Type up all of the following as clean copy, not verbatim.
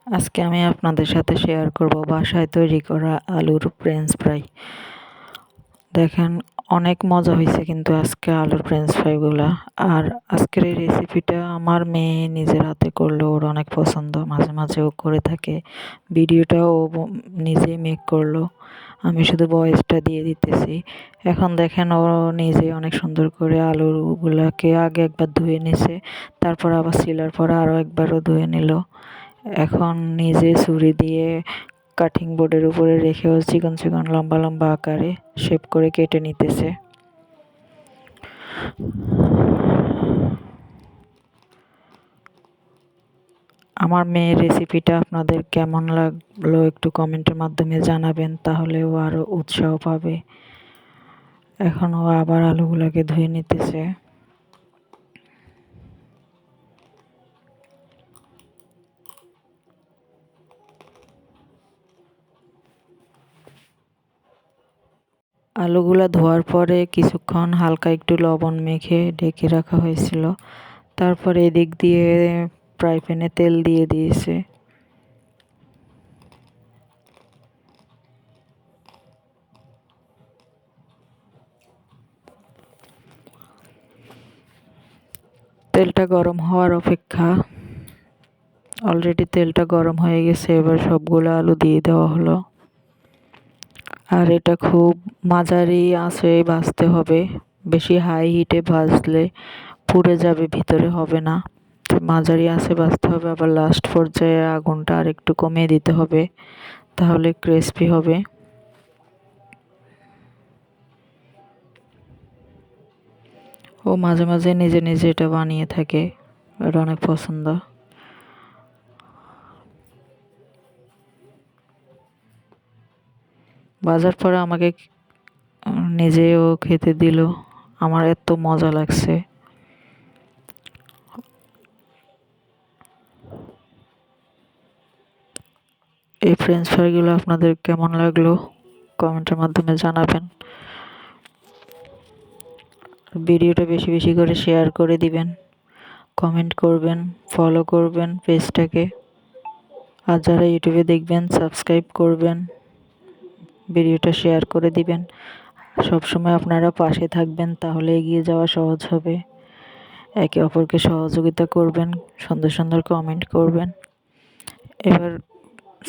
আজকে আমি আপনাদের সাথে শেয়ার করব বাসায় তৈরি করা আলুর ফ্রেঞ্চ ফ্রাই। দেখেন, অনেক মজা হয়েছে কিন্তু আজকে আলুর ফ্রেঞ্চ ফ্রাইগুলা। আর আজকের এই রেসিপিটা আমার মেয়ে নিজের হাতে করলো, ওর অনেক পছন্দ, মাঝে মাঝে ও করে থাকে। ভিডিওটাও ও নিজেই মেক করলো, আমি শুধু ভয়েসটা দিয়ে দিতেছি। এখন দেখেন, ও নিজে অনেক সুন্দর করে আলুগুলাকে আগে একবার ধুয়ে নিছে, তারপর আবার সিলার পরে আরও একবারও ধুয়ে নিল। এখন নিজে ছুরি দিয়ে কাটিং বোর্ডের উপরে রেখেও চিকন চিকন লম্বা লম্বা আকারে শেপ করে কেটে নিতেছে। আমার মেয়ের রেসিপিটা আপনাদের কেমন লাগলো একটু কমেন্টের মাধ্যমে জানাবেন, তাহলে ও আরও উৎসাহ পাবে। এখন ও আবার আলুগুলাকে ধুয়ে নিতেছে। আলুগুলা ধোয়ার পরে কিছুক্ষণ হালকা একটু লবণ মেখে ঢেকে রাখা হয়েছিল। তারপরে এদিক দিয়ে ফ্রাই প্যানে তেল দিয়ে দিয়েছে। তেলটা গরম হওয়ার অপেক্ষা। অলরেডি তেলটা গরম হয়ে গেছে, এবার সবগুলো আলু দিয়ে দেওয়া হলো। আর এটা খুব মাঝারি আঁচে ভাজতে হবে, বেশি হাই হিটে ভাজলে পুড়ে যাবে, ভিতরে হবে না। তো মাঝারি আঁচে ভাজতে হবে, আবার লাস্ট পর্যায়ে আগুনটা আর একটু কমিয়ে দিতে হবে, তাহলে ক্রিস্পি হবে। ও মাঝে মাঝে নিজে নিজে এটা বানিয়ে থাকে, এটা অনেক পছন্দ। বাজার পরে আমাকে নিজেও খেতে দিল, আমার এত মজা লাগছে। এই ফ্রেঞ্চ ফ্রাইগুলো আপনাদের কেমন লাগলো কমেন্টের মাধ্যমে জানাবেন। ভিডিওটা বেশি বেশি করে শেয়ার করে দিবেন, কমেন্ট করবেন, ফলো করবেন পেজটাকে। আর যারা ইউটিউবে দেখবেন সাবস্ক্রাইব করবেন, ভিডিওটা শেয়ার করে দিবেন। সবসময় আপনারা পাশে থাকবেন, তাহলে এগিয়ে যাওয়া সহজ হবে। একে অপরকে সহযোগিতা করবেন, সুন্দর সুন্দর কমেন্ট করবেন। এবার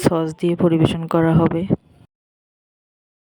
সস দিয়ে পরিবেশন করা হবে।